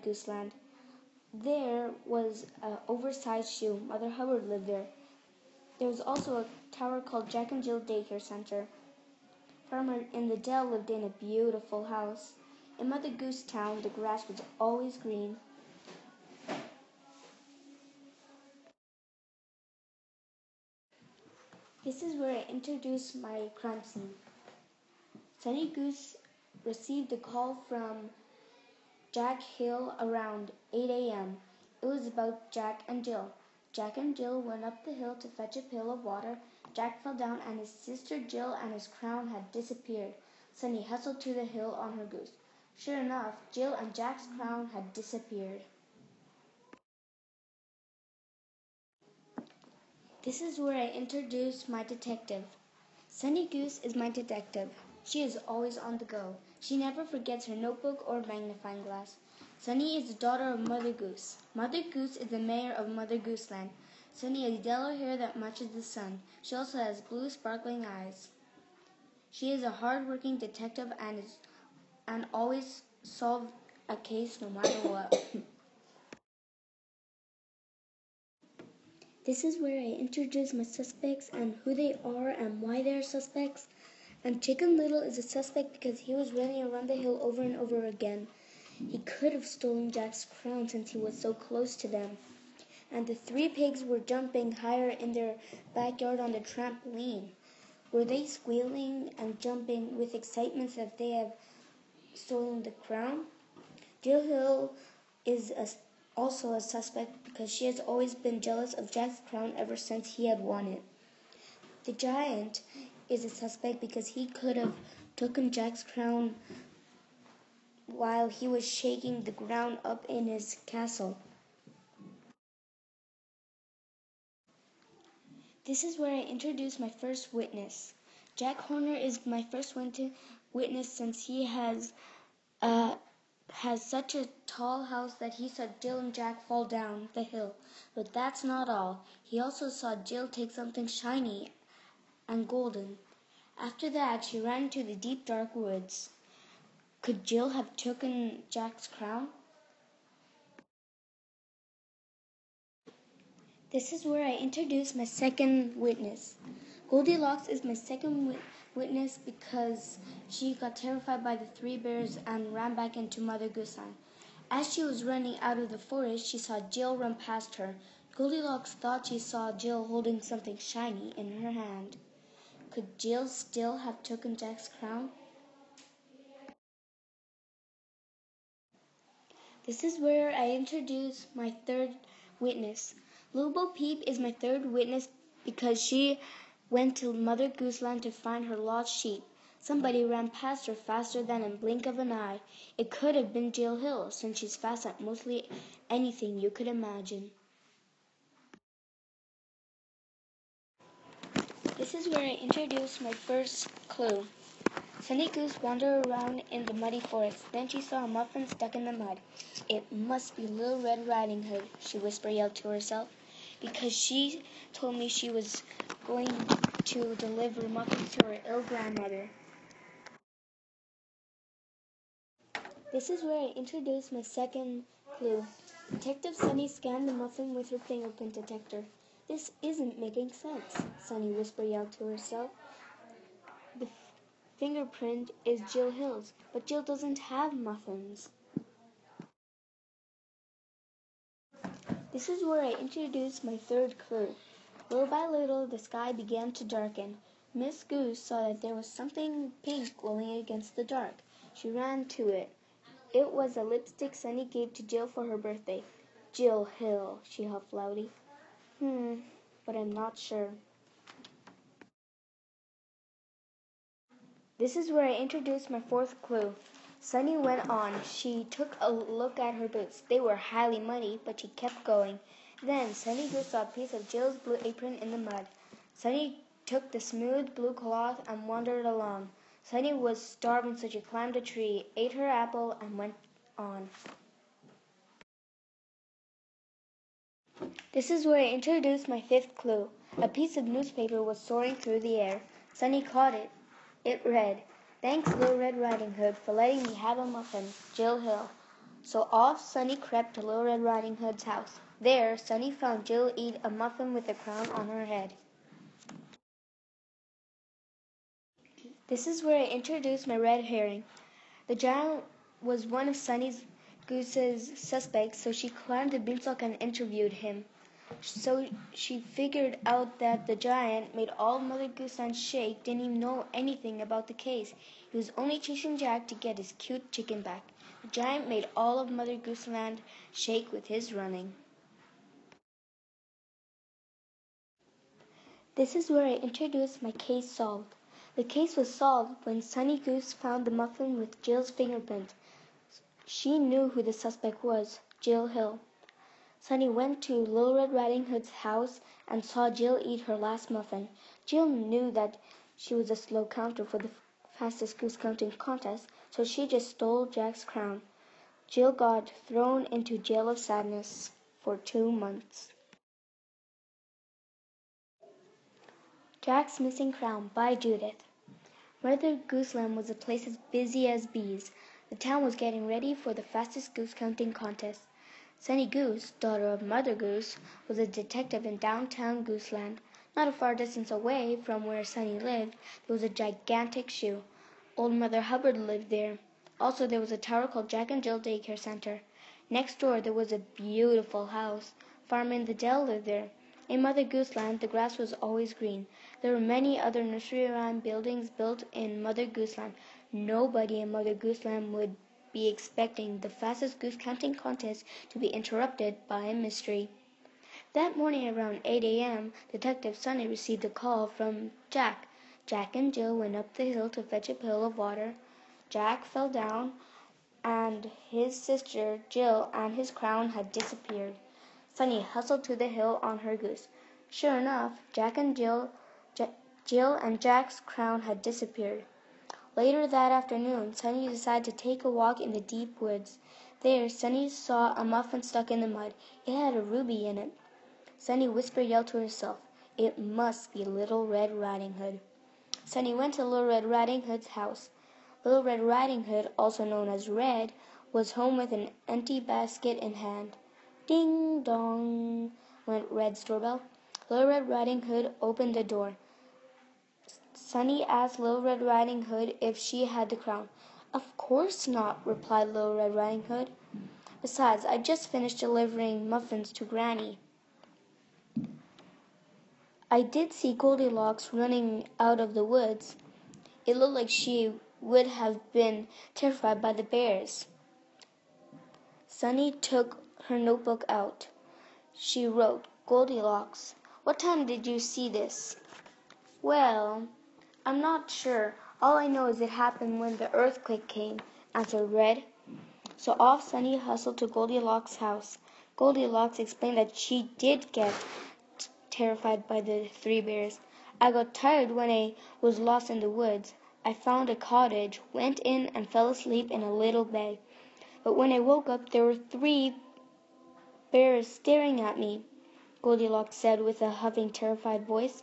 Gooseland. There was an oversized shoe. Mother Hubbard lived there. There was also a tower called Jack and Jill Daycare Center. Farmer in the Dell lived in a beautiful house. In Mother Goose Town, the grass was always green. This is where I introduce my crime scene. Sunny Goose received a call from Jack Hill around 8 a.m. It was about Jack and Jill. Jack and Jill went up the hill to fetch a pail of water. Jack fell down and his sister Jill and his crown had disappeared. Sunny hustled to the hill on her goose. Sure enough, Jill and Jack's crown had disappeared. This is where I introduce my detective. Sunny Goose is my detective. She is always on the go. She never forgets her notebook or magnifying glass. Sunny is the daughter of Mother Goose. Mother Goose is the mayor of Mother Gooseland. Sunny has yellow hair that matches the sun. She also has blue sparkling eyes. She is a hard-working detective and always solves a case no matter what. This is where I introduce my suspects and who they are and why they are suspects. And Chicken Little is a suspect because he was running around the hill over and over again. He could have stolen Jack's crown since he was so close to them. And the three pigs were jumping higher in their backyard on the trampoline. Were they squealing and jumping with excitement that they have stolen the crown? Jill Hill is also a suspect because she has always been jealous of Jack's crown ever since he had won it. The giant is a suspect because he could have taken Jack's crown while he was shaking the ground up in his castle. This is where I introduce my first witness. Jack Horner is my first witness since he has such a tall house that he saw Jill and Jack fall down the hill. But that's not all. He also saw Jill take something shiny and golden. After that, she ran to the deep, dark woods. Could Jill have taken Jack's crown? This is where I introduce my second witness. Goldilocks is my second witness because she got terrified by the three bears and ran back into Mother Gooseland. As she was running out of the forest, she saw Jill run past her. Goldilocks thought she saw Jill holding something shiny in her hand. Could Jill still have taken Jack's crown? This is where I introduce my third witness. Little Bo Peep is my third witness because she went to Mother Gooseland to find her lost sheep. Somebody ran past her faster than a blink of an eye. It could have been Jill Hill, since she's fast at mostly anything you could imagine. This is where I introduce my first clue. Sunny Goose wandered around in the muddy forest. Then she saw a muffin stuck in the mud. It must be Little Red Riding Hood, she yelled to herself, because she told me she was going to deliver muffins to her ill grandmother. This is where I introduce my second clue. Detective Sunny scanned the muffin with her fingerprint detector. This isn't making sense, Sunny yelled to herself. The fingerprint is Jill Hill's, but Jill doesn't have muffins. This is where I introduce my third clue. Little by little, the sky began to darken. Miss Goose saw that there was something pink glowing against the dark. She ran to it. It was a lipstick Sunny gave to Jill for her birthday. Jill Hill, she huffed loudly. But I'm not sure. This is where I introduce my fourth clue. Sunny went on. She took a look at her boots. They were highly muddy, but she kept going. Then Sunny Goose saw a piece of Jill's blue apron in the mud. Sunny took the smooth blue cloth and wandered along. Sunny was starving, so she climbed a tree, ate her apple, and went on. This is where I introduce my fifth clue. A piece of newspaper was soaring through the air. Sunny caught it. It read, "Thanks, Little Red Riding Hood, for letting me have a muffin. Jill Hill." So off Sunny crept to Little Red Riding Hood's house. There, Sunny found Jill eat a muffin with a crown on her head. This is where I introduce my red herring. The giant was one of Sunny Goose's suspects, so she climbed the beanstalk and interviewed him. So she figured out that the giant made all Mother Gooseland shake didn't even know anything about the case. He was only chasing Jack to get his cute chicken back. The giant made all of Mother Gooseland shake with his running. This is where I introduce my case solved. The case was solved when Sunny Goose found the muffin with Jill's fingerprint. She knew who the suspect was, Jill Hill. Sunny went to Little Red Riding Hood's house and saw Jill eat her last muffin. Jill knew that she was a slow counter for the fastest goose counting contest, so she just stole Jack's crown. Jill got thrown into jail of sadness for 2 months. Jack's Missing Crown by Judith. Mother Gooseland was a place as busy as bees. The town was getting ready for the fastest goose counting contest. Sunny Goose, daughter of Mother Goose, was a detective in downtown Gooseland. Not a far distance away from where Sunny lived, there was a gigantic shoe. Old Mother Hubbard lived there. Also, there was a tower called Jack and Jill Daycare Center. Next door, there was a beautiful house. Farmer the Dell lived there. In Mother Gooseland, the grass was always green. There were many other nursery rhyme buildings built in Mother Gooseland. Nobody in Mother Gooseland would be expecting the fastest goose counting contest to be interrupted by a mystery. That morning around 8 a.m., Detective Sunny received a call from Jack. Jack and Jill went up the hill to fetch a pail of water. Jack fell down, and his sister Jill and his crown had disappeared. Sunny hustled to the hill on her goose. Sure enough, Jill and Jack's crown had disappeared. Later that afternoon, Sunny decided to take a walk in the deep woods. There, Sunny saw a muffin stuck in the mud. It had a ruby in it. Sunny yelled to herself, "It must be Little Red Riding Hood." Sunny went to Little Red Riding Hood's house. Little Red Riding Hood, also known as Red, was home with an empty basket in hand. Ding dong, went Red's doorbell. Little Red Riding Hood opened the door. Sunny asked Little Red Riding Hood if she had the crown. "Of course not," replied Little Red Riding Hood. "Besides, I just finished delivering muffins to Granny. I did see Goldilocks running out of the woods. It looked like she would have been terrified by the bears." Sunny took her notebook out. She wrote, "Goldilocks. What time did you see this?" "Well, I'm not sure. All I know is it happened when the earthquake came," answered Red. So off Sunny hustled to Goldilocks' house. Goldilocks explained that she did get terrified by the 3 bears. "I got tired when I was lost in the woods. I found a cottage, went in, and fell asleep in a little bed. But when I woke up, there were 3 bears staring at me," Goldilocks said with a huffing, terrified voice.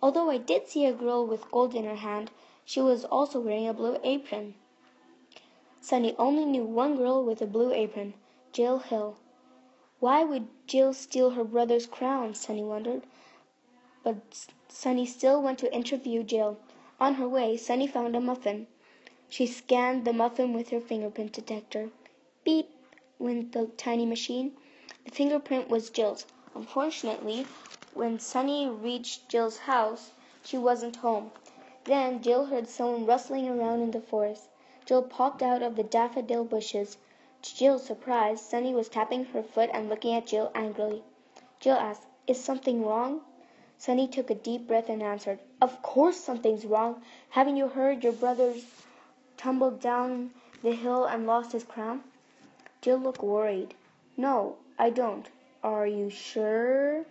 "Although I did see a girl with gold in her hand, she was also wearing a blue apron." Sunny only knew one girl with a blue apron, Jill Hill. Why would Jill steal her brother's crown, Sunny wondered. But Sunny still went to interview Jill. On her way, Sunny found a muffin. She scanned the muffin with her fingerprint detector. Beep, went the tiny machine. The fingerprint was Jill's. Unfortunately, when Sunny reached Jill's house, she wasn't home. Then Jill heard someone rustling around in the forest. Jill popped out of the daffodil bushes. To Jill's surprise, Sunny was tapping her foot and looking at Jill angrily. Jill asked, "Is something wrong?" Sunny took a deep breath and answered, "Of course something's wrong. Haven't you heard your brother's tumbled down the hill and lost his crown?" Jill looked worried. "No, I don't." "Are you sure?"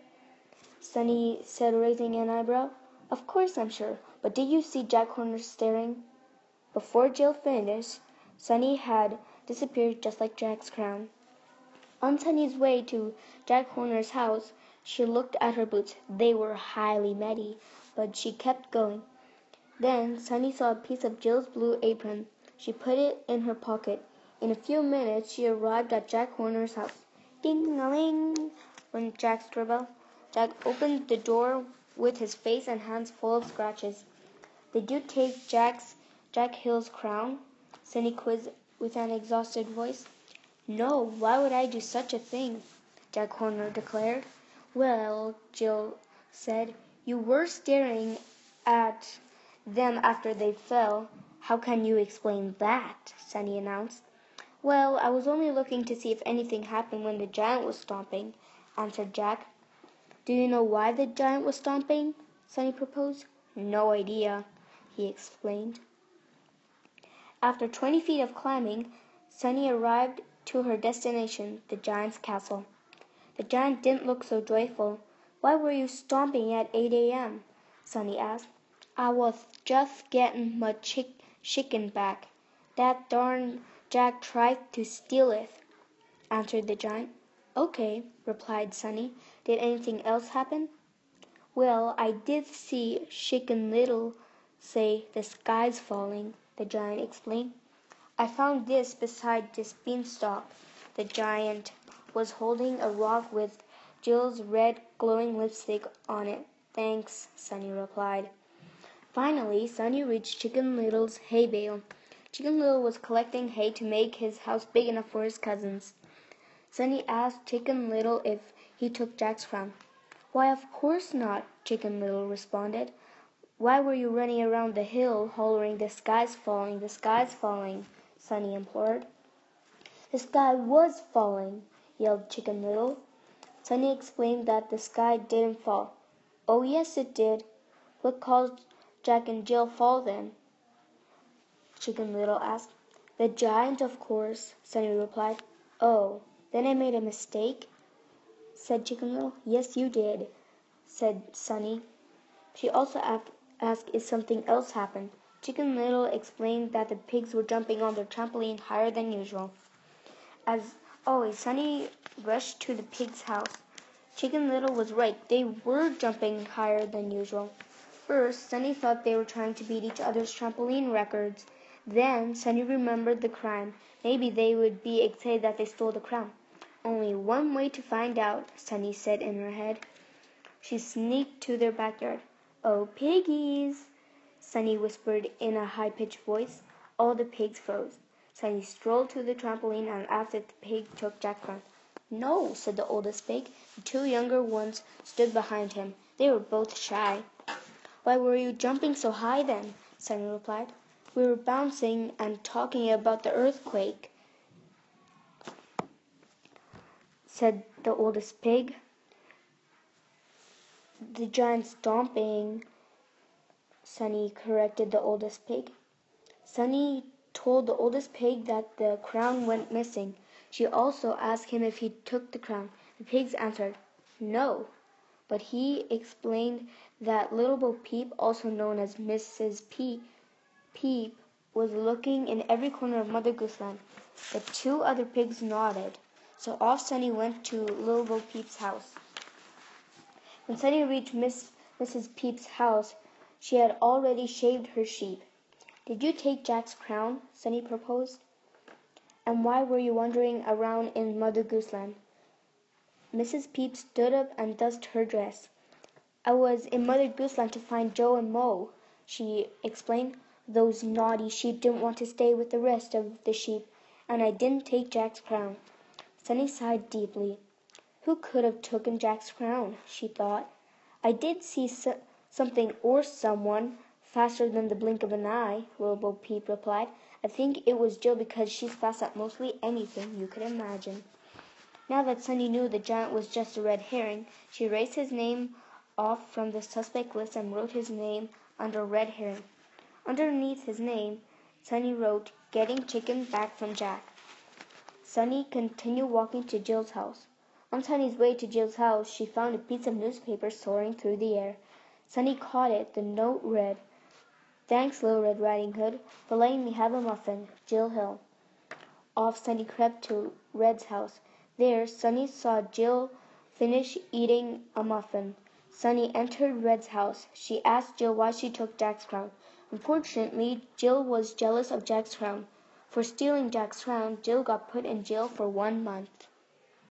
Sunny said, raising an eyebrow. "Of course I'm sure. But did you see Jack Horner staring?" Before Jill finished, Sunny had disappeared just like Jack's crown. On Sunny's way to Jack Horner's house, she looked at her boots. They were highly muddy, but she kept going. Then Sunny saw a piece of Jill's blue apron. She put it in her pocket. In a few minutes, she arrived at Jack Horner's house. Ding-a-ling went Jack's doorbell. Jack opened the door with his face and hands full of scratches. Did you take Jack Hill's crown? Sunny quizzed with an exhausted voice. No, why would I do such a thing? Jack Horner declared. Well, Jill said, you were staring at them after they fell. How can you explain that? Sunny announced. Well, I was only looking to see if anything happened when the giant was stomping, answered Jack. Do you know why the giant was stomping? Sunny proposed. No idea, he explained. After 20 feet of climbing, Sunny arrived to her destination, the giant's castle. The giant didn't look so joyful. Why were you stomping at 8 a.m.? Sunny asked. I was just getting my chicken back. That darn Jack tried to steal it, answered the giant. Okay, replied Sunny. Did anything else happen? Well, I did see Chicken Little say the sky's falling, the giant explained. I found this beside this beanstalk. The giant was holding a rock with Jill's red glowing lipstick on it. Thanks, Sunny replied. Finally, Sunny reached Chicken Little's hay bale. Chicken Little was collecting hay to make his house big enough for his cousins. Sunny asked Chicken Little if he took Jack's crown. Why, of course not, Chicken Little responded. Why were you running around the hill hollering, the sky's falling, the sky's falling? Sunny implored. The sky was falling, yelled Chicken Little. Sunny explained that the sky didn't fall. Oh, yes, it did. What caused Jack and Jill fall then? Chicken Little asked. The giant, of course, Sunny replied. Oh, then I made a mistake? Said Chicken Little. Yes, you did, said Sunny. She also asked if something else happened. Chicken Little explained that the pigs were jumping on their trampoline higher than usual. As always, Sunny rushed to the pig's house. Chicken Little was right. They were jumping higher than usual. First, Sunny thought they were trying to beat each other's trampoline records. Then, Sunny remembered the crime. Maybe they would be excited that they stole the crown. Only one way to find out, Sunny said in her head. She sneaked to their backyard. Oh, piggies, Sunny whispered in a high-pitched voice. All the pigs froze. Sunny strolled to the trampoline and asked if the pig took Jack's crown. No, said the oldest pig. The two younger ones stood behind him. They were both shy. Why were you jumping so high then? Sunny replied. We were bouncing and talking about the earthquake, said the oldest pig. The giant stomping, Sunny corrected the oldest pig. Sunny told the oldest pig that the crown went missing. She also asked him if he took the crown. The pigs answered, no. But he explained that Little Bo Peep, also known as Mrs. Peep, was looking in every corner of Mother Goose Land. The two other pigs nodded. So off Sunny went to Little Bo Peep's house. When Sunny reached Mrs. Peep's house, she had already shaved her sheep. Did you take Jack's crown? Sunny proposed. And why were you wandering around in Mother Goose Land? Mrs. Peep stood up and dusted her dress. I was in Mother Goose Land to find Joe and Mo, she explained. Those naughty sheep didn't want to stay with the rest of the sheep, and I didn't take Jack's crown. Sunny sighed deeply. Who could have taken Jack's crown? She thought. I did see something or someone faster than the blink of an eye, Little Bo Peep replied. I think it was Jill because she's fast at mostly anything you could imagine. Now that Sunny knew the giant was just a red herring, she erased his name off from the suspect list and wrote his name under red herring. Underneath his name, Sunny wrote, Getting chicken back from Jack. Sunny continued walking to Jill's house. On Sunny's way to Jill's house, she found a piece of newspaper soaring through the air. Sunny caught it. The note read, Thanks, Little Red Riding Hood, for letting me have a muffin. Jill Hill. Off Sunny crept to Red's house. There, Sunny saw Jill finish eating a muffin. Sunny entered Red's house. She asked Jill why she took Jack's crown. Unfortunately, Jill was jealous of Jack's crown. For stealing Jack's crown, Jill got put in jail for 1 month.